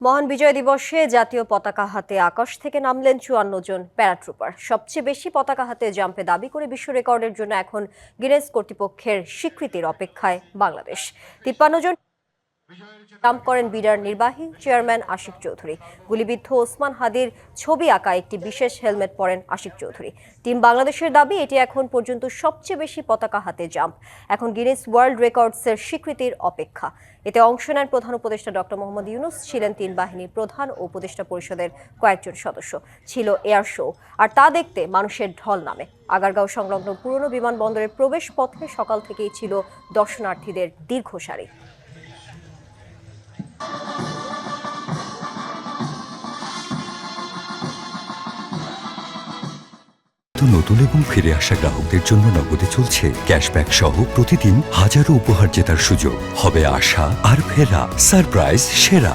মহান বিজয় দিবসে জাতীয় পতাকা হাতে আকাশ থেকে নামলেন ৫৪ জন প্যারাট্রুপার। সবচেয়ে বেশি পতাকা হাতে জাম্পে দাবি করে বিশ্ব রেকর্ডের জন্য এখন গিনেস কর্তৃপক্ষের স্বীকৃতির অপেক্ষায় বাংলাদেশ। ৫৩ জন জাম্প করেন বিডার নির্বাহী চেয়ারম্যান আশিক চৌধুরী। গুলিবিদ্ধ ওসমান হাদির ছবি আঁকা একটি বিশেষ হেলমেট পরেন আশিক চৌধুরী। টিম বাংলাদেশের দাবি এটি এখন পর্যন্ত সবচেয়ে বেশি পতাকা হাতে জাম্প। এখন গিনেস ওয়ার্ল্ড রেকর্ডসের স্বীকৃতির অপেক্ষা। এতে অংশ নেন প্রধান উপদেষ্টা ডক্টর মোহাম্মদ ইউনূস, ছিলেন তিন বাহিনীর প্রধান ও উপদেষ্টা পরিষদের কয়েকজন সদস্য, ছিল এয়ার শো। আর তা দেখতে মানুষের ঢল নামে। আগারগাঁও সংলগ্ন পুরনো বিমানবন্দরের প্রবেশ পথে সকাল থেকেই ছিল দর্শনার্থীদের দীর্ঘ সারি। নতুন এবং ফিরে আসা গ্রাহকদের জন্য নগদে চলছে ক্যাশব্যাক সহ প্রতিদিন হাজারো উপহার জেতার সুযোগ। হবে আশা আর ফেরা, সারপ্রাইজ সেরা।